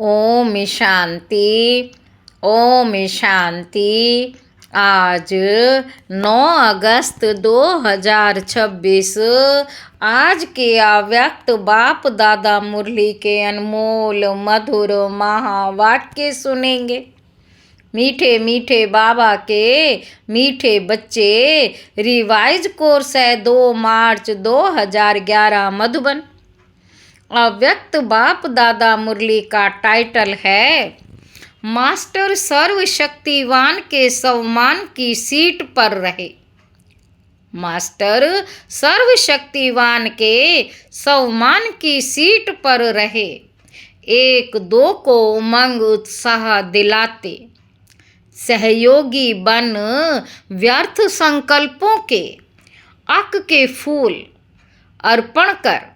ओम शांति। ओम शांति। आज 9 अगस्त 2026 आज के अव्यक्त बाप दादा मुरली के अनमोल मधुर महावाक्य सुनेंगे। मीठे मीठे बाबा के मीठे बच्चे। रिवाइज कोर्स है 2 मार्च 2011 मधुबन। अव्यक्त बाप दादा मुरली का टाइटल है मास्टर सर्वशक्तिवान के सम्मान की सीट पर रहे। मास्टर सर्वशक्तिवान के सम्मान की सीट पर रहे। एक दो को उमंग उत्साह दिलाते। सहयोगी बन व्यर्थ संकल्पों के अक के फूल अर्पण कर।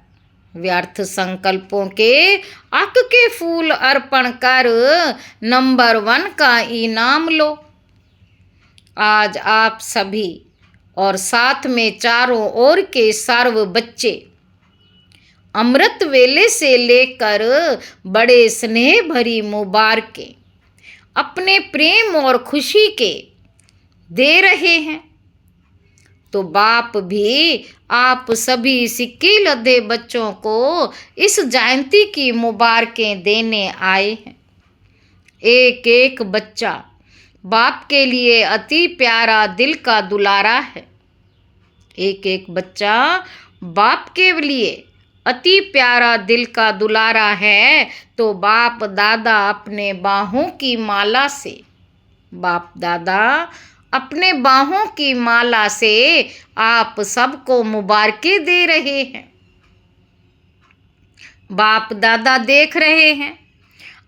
व्यर्थ संकल्पों के अक के फूल अर्पण कर नंबर 1 का इनाम लो। आज आप सभी और साथ में चारों ओर के सर्व बच्चे अमृत वेले से लेकर बड़े स्नेह भरी मुबारकें अपने प्रेम और खुशी के दे रहे हैं। तो बाप भी आप सभी सिक्के लदे बच्चों को इस जयंती की मुबारकें देने आए हैं। एक एक बच्चा बाप के लिए अति प्यारा दिल का दुलारा है। एक एक बच्चा बाप के लिए अति प्यारा दिल का दुलारा है। तो बाप दादा अपने बाहों की माला से अपने बाहों की माला से आप सबको मुबारकें दे रहे हैं। बाप दादा देख रहे हैं।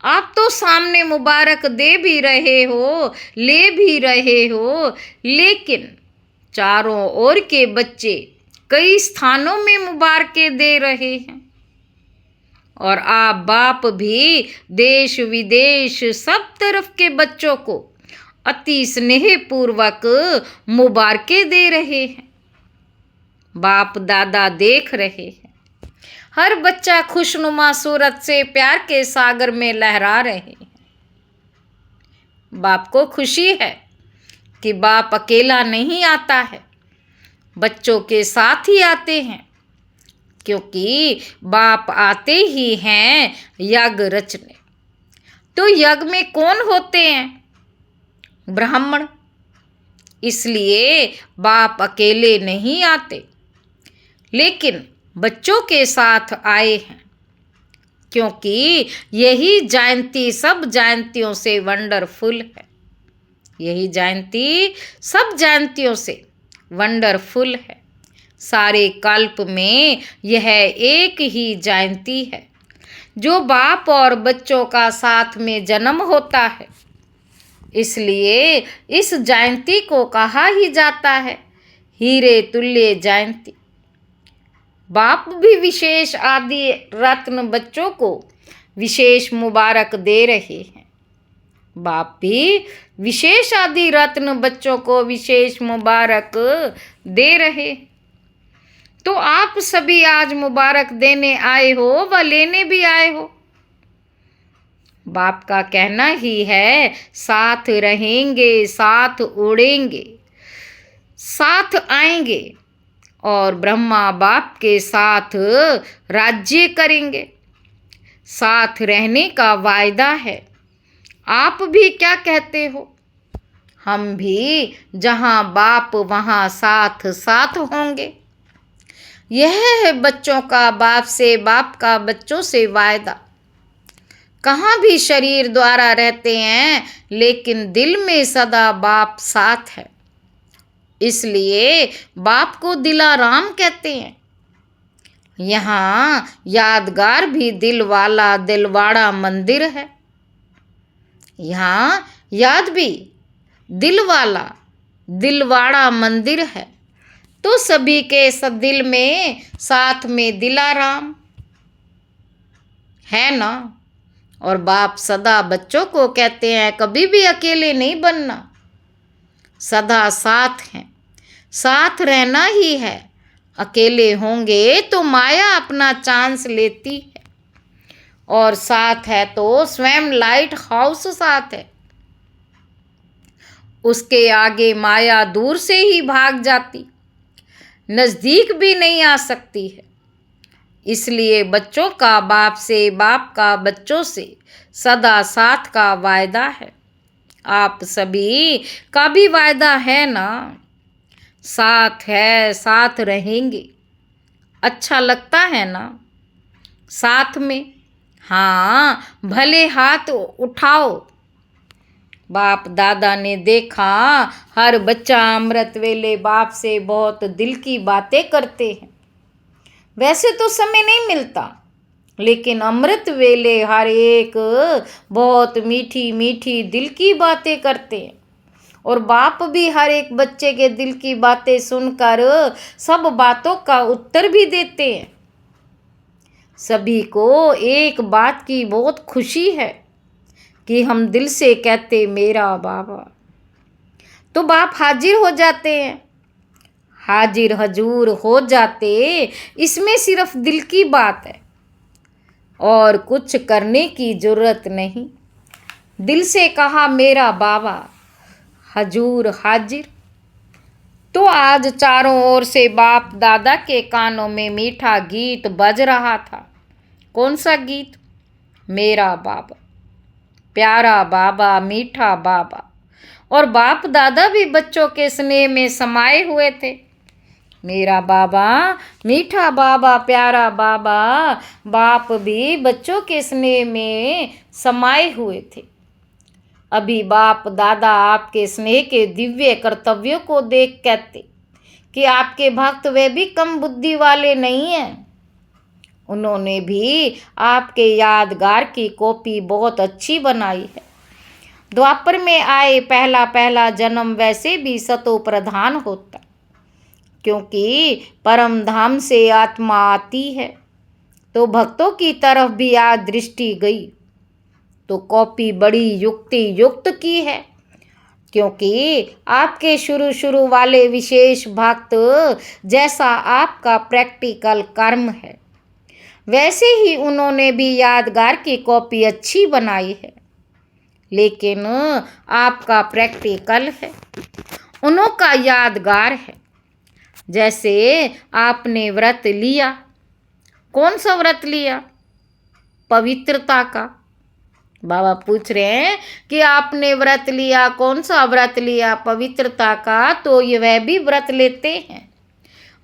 आप तो सामने मुबारक दे भी रहे हो, ले भी रहे हो, लेकिन चारों ओर के बच्चे कई स्थानों में मुबारकें दे रहे हैं। और आप बाप भी देश विदेश सब तरफ के बच्चों को अति स्नेह पूर्वक मुबारकें दे रहे हैं। बाप दादा देख रहे हैं। हर बच्चा खुशनुमा सूरत से प्यार के सागर में लहरा रहे हैं। बाप को खुशी है कि बाप अकेला नहीं आता है, बच्चों के साथ ही आते हैं, क्योंकि बाप आते ही हैं यज्ञ रचने। तो यज्ञ में कौन होते हैं? ब्राह्मण। इसलिए बाप अकेले नहीं आते, लेकिन बच्चों के साथ आए हैं, क्योंकि यही जयंती सब जयंतियों से वंडरफुल है। यही जयंती सब जयंतियों से वंडरफुल है। सारे कल्प में यह एक ही जयंती है जो बाप और बच्चों का साथ में जन्म होता है। इसलिए इस जयंती को कहा ही जाता है हीरे तुल्य जयंती। बाप भी विशेष आदि रत्न बच्चों को विशेष मुबारक दे रहे हैं। बाप भी विशेष आदि रत्न बच्चों को विशेष मुबारक दे रहे। तो आप सभी आज मुबारक देने आए हो व लेने भी आए हो। बाप का कहना ही है साथ रहेंगे, साथ उड़ेंगे, साथ आएंगे और ब्रह्मा बाप के साथ राज्य करेंगे। साथ रहने का वायदा है। आप भी क्या कहते हो? हम भी जहाँ बाप वहाँ साथ साथ होंगे। यह है बच्चों का बाप से, बाप का बच्चों से वायदा। कहाँ भी शरीर द्वारा रहते हैं, लेकिन दिल में सदा बाप साथ है। इसलिए बाप को दिलाराम कहते हैं। यहाँ यादगार भी दिल वाला दिलवाड़ा मंदिर है। यहाँ याद भी दिल वाला दिलवाड़ा मंदिर है। तो सभी के दिल में साथ में दिलाराम है ना। और बाप सदा बच्चों को कहते हैं कभी भी अकेले नहीं बनना, सदा साथ हैं, साथ रहना ही है। अकेले होंगे तो माया अपना चांस लेती है। और साथ है तो स्वयं लाइट हाउस साथ है। उसके आगे माया दूर से ही भाग जाती, नजदीक भी नहीं आ सकती है। इसलिए बच्चों का बाप से, बाप का बच्चों से सदा साथ का वायदा है। आप सभी का भी वायदा है ना? साथ है, साथ रहेंगे। अच्छा लगता है ना साथ में? हाँ, भले हाथ उठाओ। बाप दादा ने देखा हर बच्चा अमृत वेले बाप से बहुत दिल की बातें करते हैं। वैसे तो समय नहीं मिलता, लेकिन अमृत वेले हर एक बहुत मीठी मीठी दिल की बातें करते हैं। और बाप भी हर एक बच्चे के दिल की बातें सुनकर सब बातों का उत्तर भी देते हैं। सभी को एक बात की बहुत खुशी है कि हम दिल से कहते मेरा बाबा, तो बाप हाजिर हो जाते हैं। हाजिर हजूर हो जाते, इसमें सिर्फ दिल की बात है और कुछ करने की जरूरत नहीं। दिल से कहा मेरा बाबा, हजूर हाजिर। तो आज चारों ओर से बाप दादा के कानों में मीठा गीत बज रहा था। कौन सा गीत? मेरा बाबा, प्यारा बाबा, मीठा बाबा। और बाप दादा भी बच्चों के स्नेह में समाये हुए थे। मेरा बाबा, मीठा बाबा, प्यारा बाबा। बाप भी बच्चों के स्नेह में समाये हुए थे। अभी बाप दादा आपके स्नेह के दिव्य कर्तव्यों को देख कहते कि आपके भक्त वे भी कम बुद्धि वाले नहीं हैं। उन्होंने भी आपके यादगार की कॉपी बहुत अच्छी बनाई है। द्वापर में आए पहला पहला जन्म वैसे भी सतो प्रधान होता, क्योंकि परम धाम से आत्मा आती है। तो भक्तों की तरफ भी आज दृष्टि गई तो कॉपी बड़ी युक्ति युक्त की है, क्योंकि आपके शुरू शुरू वाले विशेष भक्त जैसा आपका प्रैक्टिकल कर्म है, वैसे ही उन्होंने भी यादगार की कॉपी अच्छी बनाई है। लेकिन आपका प्रैक्टिकल है, उन्हों का यादगार है। जैसे आपने व्रत लिया, कौन सा व्रत लिया? पवित्रता का। बाबा पूछ रहे हैं कि आपने व्रत लिया, कौन सा व्रत लिया? पवित्रता का। तो ये वह भी व्रत लेते हैं,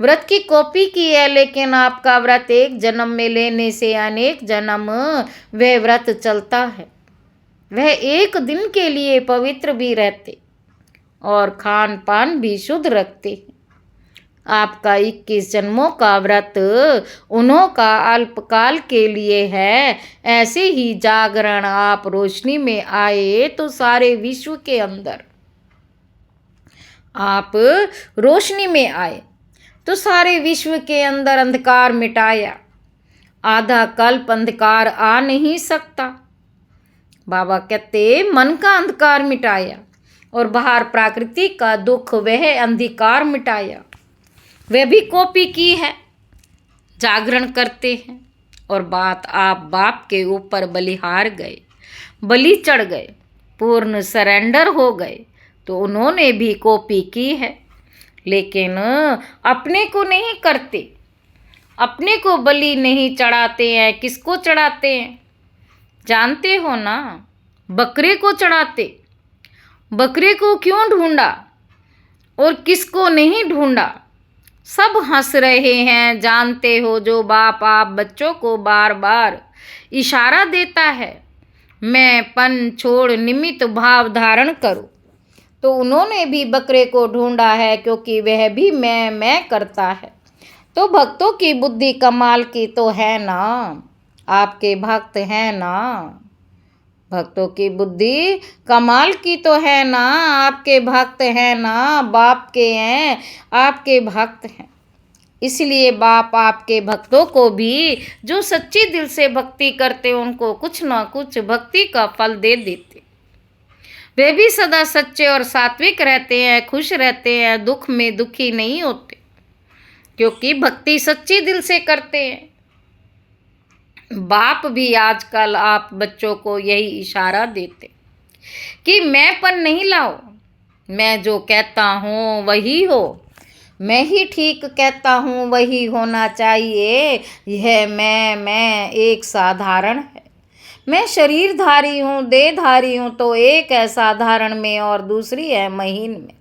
व्रत की कॉपी की है, लेकिन आपका व्रत एक जन्म में लेने से अनेक जन्म वह व्रत चलता है। वह एक दिन के लिए पवित्र भी रहते और खान पान भी शुद्ध रखते। आपका 21 जन्मों का व्रत उन्हों का अल्पकाल के लिए है। ऐसे ही जागरण आप रोशनी में आए तो सारे विश्व के अंदर आप रोशनी में आए तो सारे विश्व के अंदर अंधकार मिटाया। आधा कल्प अंधकार आ नहीं सकता। बाबा कहते मन का अंधकार मिटाया और बाहर प्रकृति का दुख वह अंधकार मिटाया। वे भी कॉपी की है, जागरण करते हैं। और बात आप बाप के ऊपर बलिहार गए, बलि चढ़ गए, पूर्ण सरेंडर हो गए, तो उन्होंने भी कॉपी की है। लेकिन अपने को नहीं करते, अपने को बलि नहीं चढ़ाते हैं। किसको चढ़ाते हैं जानते हो ना? बकरे को चढ़ाते। बकरे को क्यों ढूंढा और किसको नहीं ढूंढा? सब हंस रहे हैं। जानते हो जो बाप आप बच्चों को बार बार इशारा देता है, मैं पन छोड़ निमित्त भाव धारण करो, तो उन्होंने भी बकरे को ढूंढा है, क्योंकि वह भी मैं करता है। तो भक्तों की बुद्धि कमाल की तो है ना, आपके भक्त हैं ना। भक्तों की बुद्धि कमाल की तो है ना, आपके भक्त हैं ना, बाप के हैं, आपके भक्त हैं। इसलिए बाप आपके भक्तों को भी जो सच्ची दिल से भक्ति करते उनको कुछ ना कुछ भक्ति का फल दे देते। वे भी सदा सच्चे और सात्विक रहते हैं, खुश रहते हैं, दुख में दुखी नहीं होते, क्योंकि भक्ति सच्ची दिल से करते हैं। बाप भी आजकल आप बच्चों को यही इशारा देते कि मैंपन नहीं लाओ, मैं जो कहता हूँ वही हो, मैं ही ठीक कहता हूँ वही होना चाहिए। यह मैं एक साधारण है, मैं शरीरधारी हूँ देहधारी हूँ, तो एक है साधारण में और दूसरी है महीन में।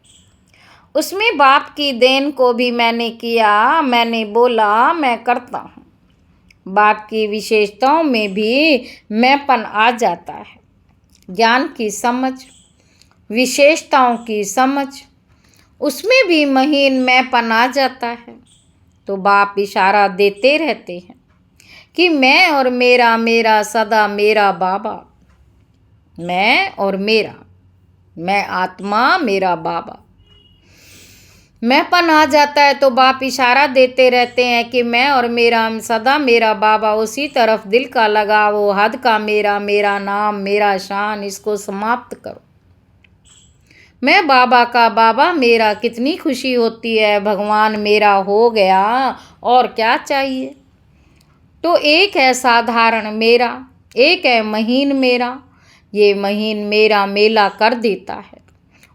उसमें बाप की देन को भी मैंने किया, मैंने बोला मैं करता हूँ। बाप की विशेषताओं में भी मैंपन आ जाता है। ज्ञान की समझ, विशेषताओं की समझ, उसमें भी महीन मैंपन आ जाता है। तो बाप इशारा देते रहते हैं कि मैं और मेरा, मेरा सदा मेरा बाबा, मैं और मेरा, मैं आत्मा मेरा बाबा। मैंपन आ जाता है तो बाप इशारा देते रहते हैं कि मैं और मेरा, सदा मेरा बाबा। उसी तरफ दिल का लगाओ, हद का मेरा, मेरा नाम मेरा शान, इसको समाप्त करो। मैं बाबा का बाबा मेरा, कितनी खुशी होती है, भगवान मेरा हो गया, और क्या चाहिए। तो एक है साधारण मेरा, एक है महीन मेरा। ये महीन मेरा मेला कर देता है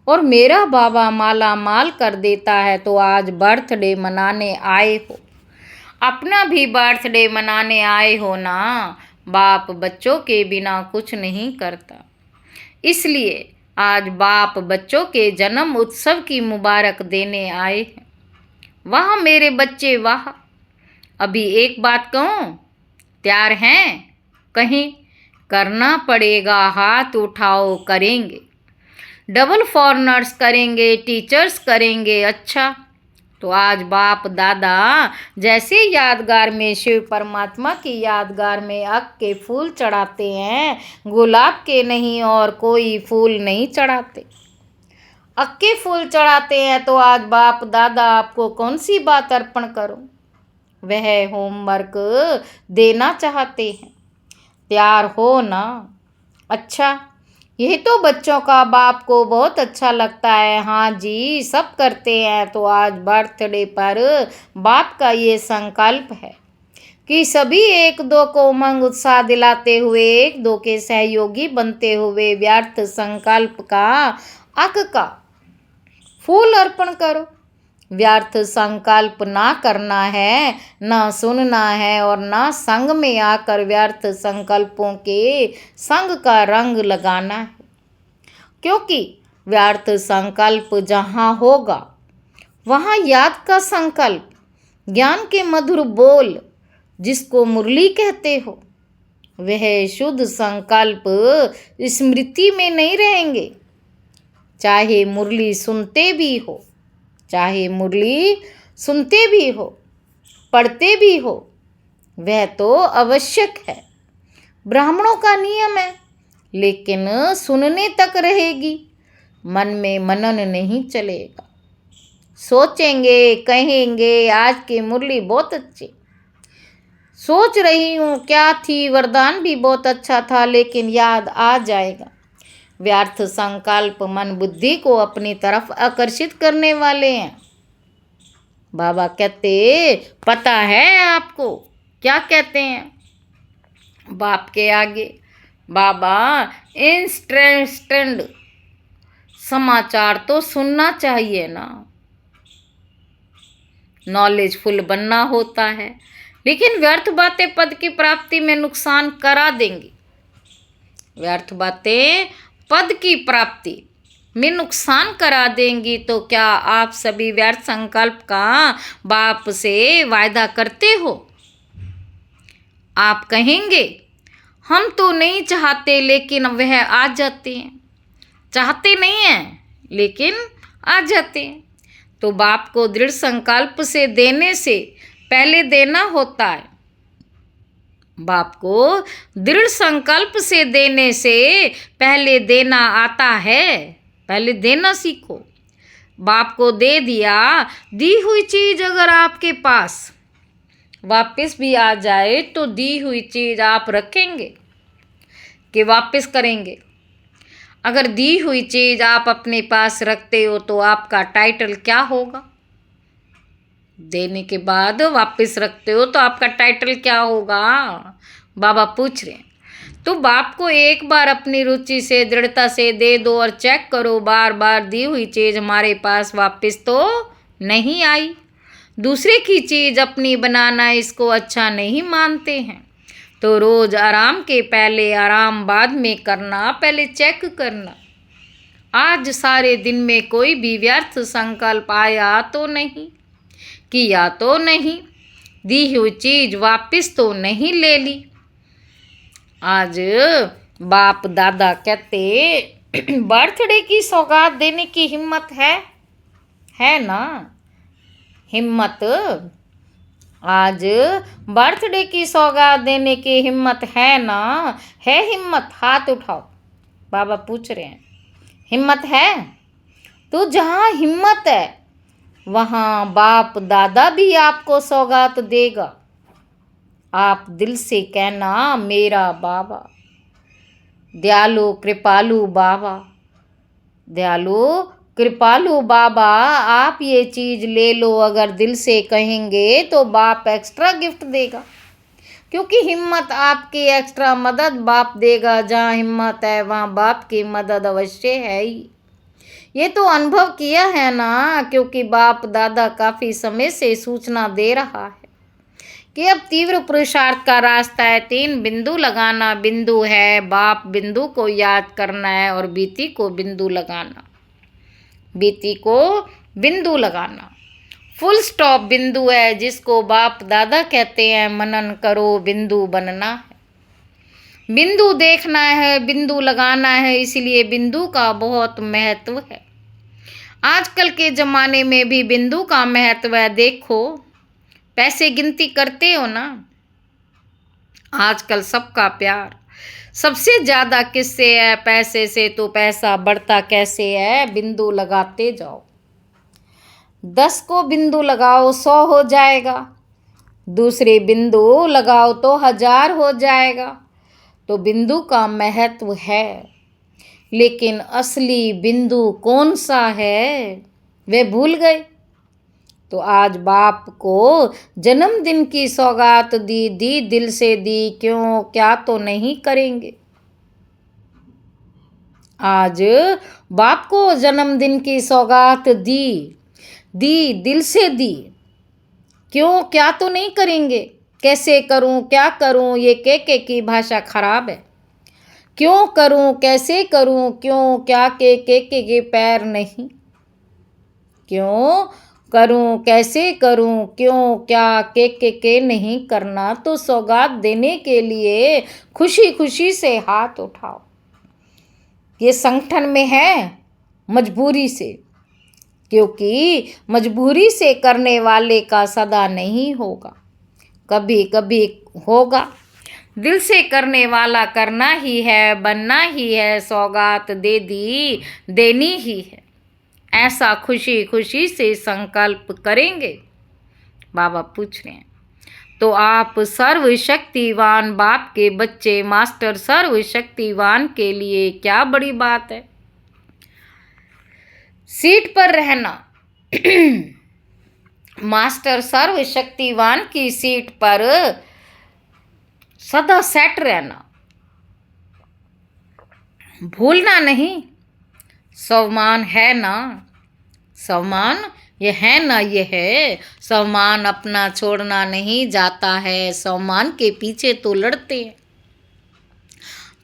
और मेरा बाबा माला माल कर देता है। तो आज बर्थडे मनाने आए हो, अपना भी बर्थडे मनाने आए हो ना। बाप बच्चों के बिना कुछ नहीं करता, इसलिए आज बाप बच्चों के जन्म उत्सव की मुबारक देने आए हैं। वाह मेरे बच्चे वाह। अभी एक बात कहूँ, तैयार हैं? कहीं करना पड़ेगा, हाथ उठाओ, करेंगे। डबल फॉरनर्स करेंगे, टीचर्स करेंगे। अच्छा, तो आज बाप दादा जैसे यादगार में शिव परमात्मा की यादगार में अक के फूल चढ़ाते हैं, गुलाब के नहीं और कोई फूल नहीं चढ़ाते, अक के फूल चढ़ाते हैं। तो आज बाप दादा आपको कौन सी बात अर्पण करो? वह होमवर्क देना चाहते हैं, तैयार हो ना? अच्छा, यह तो बच्चों का बाप को बहुत अच्छा लगता है। हाँ जी, सब करते हैं। तो आज बर्थडे पर बाप का ये संकल्प है कि सभी एक दो को उमंग उत्साह दिलाते हुए, एक दो के सहयोगी बनते हुए व्यर्थ संकल्प का, अक का फूल अर्पण करो। व्यर्थ संकल्प ना करना है, ना सुनना है, और ना संग में आकर व्यर्थ संकल्पों के संग का रंग लगाना है। क्योंकि व्यर्थ संकल्प जहाँ होगा वहाँ याद का संकल्प, ज्ञान के मधुर बोल, जिसको मुरली कहते हो, वह शुद्ध संकल्प स्मृति में नहीं रहेंगे। चाहे मुरली सुनते भी हो, चाहे मुरली सुनते भी हो, पढ़ते भी हो, वह तो आवश्यक है, ब्राह्मणों का नियम है। लेकिन सुनने तक रहेगी, मन में मनन नहीं चलेगा। सोचेंगे, कहेंगे आज की मुरली बहुत अच्छी, सोच रही हूँ क्या थी, वरदान भी बहुत अच्छा था, लेकिन याद आ जाएगा। व्यर्थ संकल्प मन बुद्धि को अपनी तरफ आकर्षित करने वाले हैं। बाबा कहते, पता है आपको क्या कहते हैं बाप के आगे? बाबा इंस्टेंट समाचार तो सुनना चाहिए ना, नॉलेजफुल बनना होता है, लेकिन व्यर्थ बातें पद की प्राप्ति में नुकसान करा देंगी। व्यर्थ बातें पद की प्राप्ति में नुकसान करा देंगी। तो क्या आप सभी व्यर्थ संकल्प का बाप से वायदा करते हो? आप कहेंगे हम तो नहीं चाहते, लेकिन वह आ जाते हैं। चाहते नहीं हैं लेकिन आ जाते हैं। तो बाप को दृढ़ संकल्प से देने से पहले देना होता है। बाप को दृढ़ संकल्प से देने से पहले देना आता है। पहले देना सीखो। बाप को दे दिया, दी हुई चीज़ अगर आपके पास वापस भी आ जाए तो दी हुई चीज़ आप रखेंगे कि वापस करेंगे? अगर दी हुई चीज़ आप अपने पास रखते हो तो आपका टाइटल क्या होगा? देने के बाद वापस रखते हो तो आपका टाइटल क्या होगा? बाबा पूछ रहे हैं। तो बाप को एक बार अपनी रुचि से दृढ़ता से दे दो और चेक करो, बार बार दी हुई चीज़ हमारे पास वापस तो नहीं आई। दूसरे की चीज़ अपनी बनाना इसको अच्छा नहीं मानते हैं। तो रोज़ आराम के पहले आराम बाद में करना, पहले चेक करना आज सारे दिन में कोई भी व्यर्थ संकल्प आया तो नहीं, किया तो नहीं, दी हुई चीज़ वापस तो नहीं ले ली। आज बाप दादा कहते बर्थडे की सौगात देने की हिम्मत है ना? हिम्मत आज बर्थडे की सौगात देने की हिम्मत है ना? है हिम्मत? हाथ उठाओ। बाबा पूछ रहे हैं, हिम्मत है? तो जहाँ हिम्मत है वहाँ बाप दादा भी आपको सौगात देगा। आप दिल से कहना, मेरा बाबा दयालु कृपालु बाबा, दयालु कृपालु बाबा, आप ये चीज़ ले लो। अगर दिल से कहेंगे तो बाप एक्स्ट्रा गिफ्ट देगा, क्योंकि हिम्मत आपकी एक्स्ट्रा मदद बाप देगा। जहाँ हिम्मत है वहाँ बाप की मदद अवश्य है ही। ये तो अनुभव किया है ना, क्योंकि बाप दादा काफ़ी समय से सूचना दे रहा है कि अब तीव्र पुरुषार्थ का रास्ता है। 3 बिंदु लगाना। बिंदु है बाप, बिंदु को याद करना है और बीती को बिंदु लगाना। बीती को बिंदु लगाना। फुल स्टॉप बिंदु है जिसको बाप दादा कहते हैं मनन करो, बिंदु बनना है। बिंदु देखना है, बिंदु लगाना है, इसलिए बिंदु का बहुत महत्व है। आजकल के ज़माने में भी बिंदु का महत्व है। देखो, पैसे गिनती करते हो ना, आजकल सबका प्यार सबसे ज़्यादा किससे है? पैसे से। तो पैसा बढ़ता कैसे है? बिंदु लगाते जाओ। 10 को बिंदु लगाओ 100 हो जाएगा, दूसरे बिंदु लगाओ तो 1000 हो जाएगा। तो बिंदु का महत्व है, लेकिन असली बिंदु कौन सा है वे भूल गए। तो आज बाप को जन्मदिन की सौगात दी दिल से दी, क्यों क्या तो नहीं करेंगे। आज बाप को जन्मदिन की सौगात दी दिल से दी, क्यों क्या तो नहीं करेंगे। कैसे करूं, क्या करूं, ये के की भाषा खराब है। क्यों करूं, कैसे करूं, क्यों क्या के पैर नहीं। क्यों करूं, कैसे करूं, क्यों क्या के नहीं करना। तो सौगात देने के लिए खुशी खुशी से हाथ उठाओ। ये संगठन में है मजबूरी से, क्योंकि मजबूरी से करने वाले का सदा नहीं होगा, कभी कभी होगा। दिल से करने वाला करना ही है, बनना ही है, सौगात देनी ही है। ऐसा खुशी खुशी से संकल्प करेंगे। बाबा पूछ रहे हैं, तो आप सर्वशक्तिवान बाप के बच्चे, मास्टर सर्वशक्तिवान के लिए क्या बड़ी बात है? सीट पर रहना। मास्टर सर्वशक्तिवान की सीट पर सदा सेट रहना, भूलना नहीं। सम्मान है ना, सम्मान ये है ना, ये है सम्मान। अपना छोड़ना नहीं जाता है, सम्मान के पीछे तो लड़ते हैं।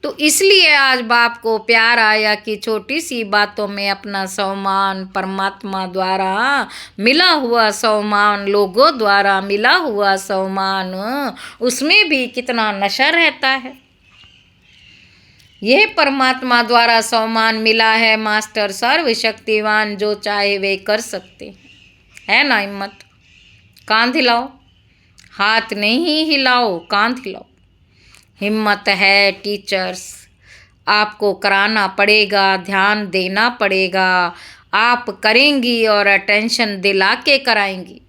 तो इसलिए आज बाप को प्यार आया कि छोटी सी बातों में अपना सम्मान, परमात्मा द्वारा मिला हुआ सम्मान, लोगों द्वारा मिला हुआ सम्मान, उसमें भी कितना नशा रहता है। यह परमात्मा द्वारा सम्मान मिला है। मास्टर सर्वशक्तिवान जो चाहे वे कर सकते हैं, है ना हिम्मत? कांध हिलाओ, हाथ नहीं हिलाओ, कांध हिलाओ। हिम्मत है टीचर्स, आपको कराना पड़ेगा, ध्यान देना पड़ेगा। आप करेंगी और अटेंशन दिला के कराएंगी।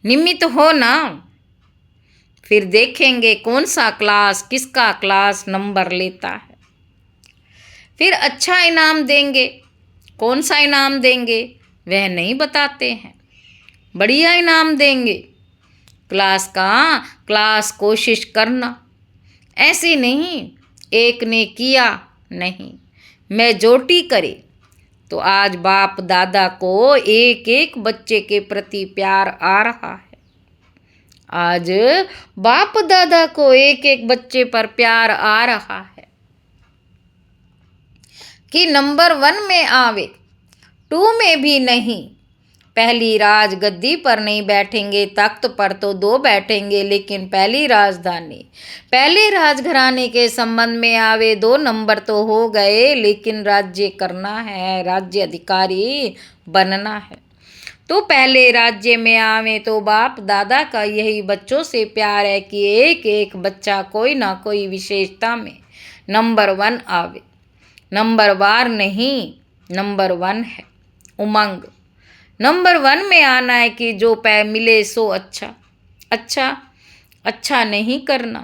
निमित्त हो ना, फिर देखेंगे कौन सा क्लास, किसका क्लास नंबर लेता है। फिर अच्छा इनाम देंगे। कौन सा इनाम देंगे वह नहीं बताते हैं। बढ़िया इनाम देंगे, क्लास कोशिश करना। ऐसे नहीं, एक ने किया नहीं, मैं जोटी करे। तो आज बाप दादा को एक एक बच्चे के प्रति प्यार आ रहा है। आज बाप दादा को एक एक बच्चे पर प्यार आ रहा है कि नंबर 1 में आवे, 2 में भी नहीं। पहली राज गद्दी पर नहीं बैठेंगे, तख्त पर तो 2 बैठेंगे, लेकिन पहली राजधानी पहले राजघराने के संबंध में आवे। 2 नंबर तो हो गए, लेकिन राज्य करना है, राज्य अधिकारी बनना है। तो पहले राज्य में आवे। तो बाप दादा का यही बच्चों से प्यार है कि एक एक बच्चा कोई ना कोई विशेषता में नंबर 1 आवे। नंबर वार नहीं, नंबर 1 है उमंग। नंबर 1 में आना है कि जो मिले सो अच्छा, अच्छा अच्छा नहीं करना।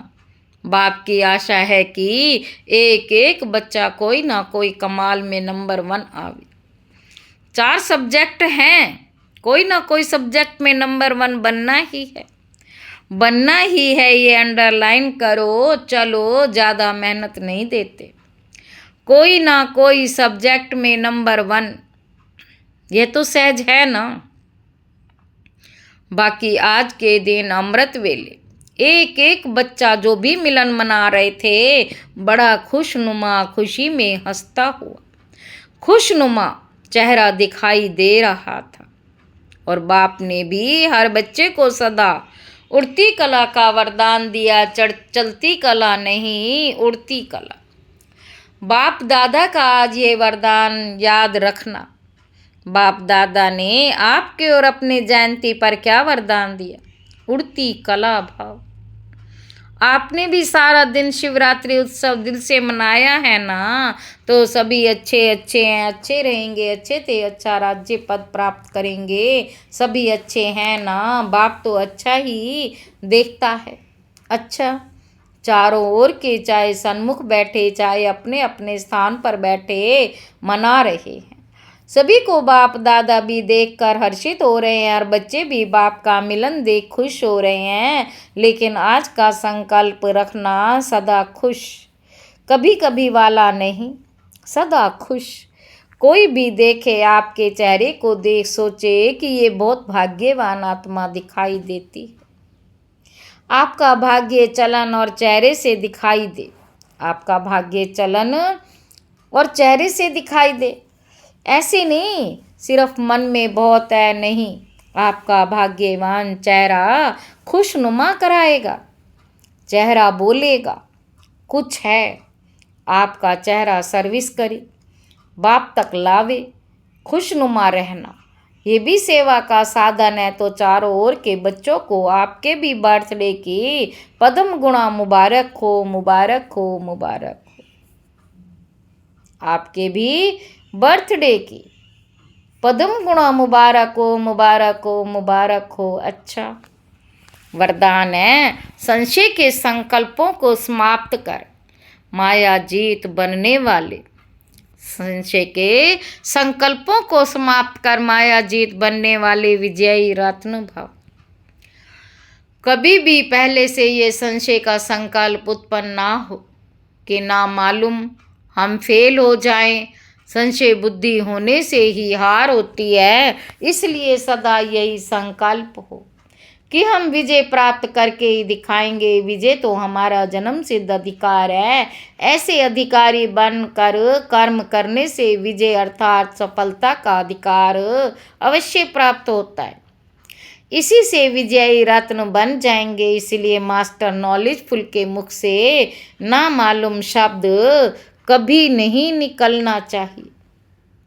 बाप की आशा है कि एक एक बच्चा कोई ना कोई कमाल में नंबर 1 आवे। 4 सब्जेक्ट हैं, कोई ना कोई सब्जेक्ट में नंबर 1 बनना ही है, बनना ही है। ये अंडरलाइन करो। चलो, ज़्यादा मेहनत नहीं देते, कोई ना कोई सब्जेक्ट में नंबर 1, ये तो सहज है ना। बाकी आज के दिन अमृत वेले एक एक बच्चा जो भी मिलन मना रहे थे, बड़ा खुशनुमा खुशी में हंसता हुआ, खुशनुमा चेहरा दिखाई दे रहा था। और बाप ने भी हर बच्चे को सदा उड़ती कला का वरदान दिया। चलती कला नहीं, उड़ती कला। बाप दादा का आज ये वरदान याद रखना। बाप दादा ने आपके और अपने जयंती पर क्या वरदान दिया? उड़ती कला भाव। आपने भी सारा दिन शिवरात्रि उत्सव दिल से मनाया है ना, तो सभी अच्छे अच्छे हैं, अच्छे रहेंगे, अच्छे थे, अच्छा राज्य पद प्राप्त करेंगे, सभी अच्छे हैं ना। बाप तो अच्छा ही देखता है। अच्छा, चारों ओर के चाहे सन्मुख बैठे, चाहे अपने अपने स्थान पर बैठे मना रहे हैं। सभी को बाप दादा भी देखकर हर्षित हो रहे हैं और बच्चे भी बाप का मिलन देख खुश हो रहे हैं। लेकिन आज का संकल्प रखना, सदा खुश, कभी कभी वाला नहीं, सदा खुश। कोई भी देखे आपके चेहरे को देख सोचे कि ये बहुत भाग्यवान आत्मा दिखाई देती है। आपका भाग्य चलन और चेहरे से दिखाई दे, आपका भाग्य चलन और चेहरे से दिखाई दे। ऐसे नहीं सिर्फ मन में बहुत है, नहीं, आपका भाग्यवान चेहरा खुशनुमा कराएगा। चेहरा बोलेगा कुछ है, आपका चेहरा सर्विस करे, बाप तक लावे। खुशनुमा रहना ये भी सेवा का साधन है। तो चारों ओर के बच्चों को आपके भी बर्थडे की पद्म गुणा मुबारक हो, मुबारक हो, मुबारक हो। आपके भी बर्थडे की पद्म गुणा मुबारक हो, मुबारक हो, मुबारक हो। अच्छा, वरदान है संशय के संकल्पों को समाप्त कर माया जीत बनने वाले। संशय के संकल्पों को समाप्त कर माया जीत बनने वाले विजयी रत्न भाव। कभी भी पहले से ये संशय का संकल्प उत्पन्न ना हो कि ना मालूम हम फेल हो जाएं। संशय बुद्धि होने से ही हार होती है। इसलिए सदा यही संकल्प हो कि हम विजय प्राप्त करके ही दिखाएंगे। विजय तो हमारा जन्म सिद्ध अधिकार है। ऐसे अधिकारी बनकर कर्म करने से विजय अर्थात सफलता का अधिकार अवश्य प्राप्त होता है। इसी से विजयी रत्न बन जाएंगे। इसलिए मास्टर नॉलेजफुल के मुख से ना मालूम शब्द कभी नहीं निकलना चाहिए।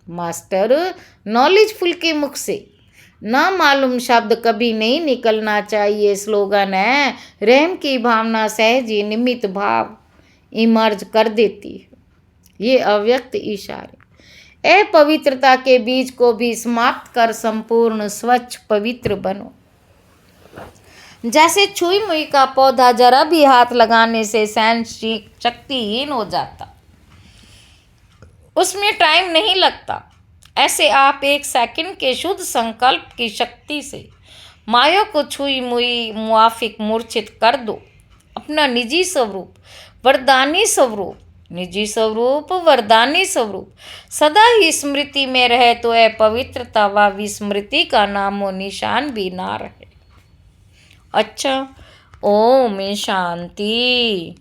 मास्टर नॉलेजफुल के मुख से ना मालूम शब्द कभी नहीं निकलना चाहिए। स्लोगन है, रहम की भावना सहज ही निमित्त भाव इमर्ज कर देती है। ये अव्यक्त इशारे अपवित्रता के बीज को भी समाप्त कर संपूर्ण स्वच्छ पवित्र बनो। जैसे छुई मुई का पौधा जरा भी हाथ लगाने से सहन शक्तिहीन हो जाता, उसमें टाइम नहीं लगता। ऐसे आप 1 सेकंड के शुद्ध संकल्प की शक्ति से माया को छुई मुई मुआफिक मूर्छित कर दो। अपना निजी स्वरूप, वरदानी स्वरूप, निजी स्वरूप, वरदानी स्वरूप सदा ही स्मृति में रहे तो अपवित्रता व विस्मृति का नामो निशान भी ना रहे। अच्छा, ओम शांति।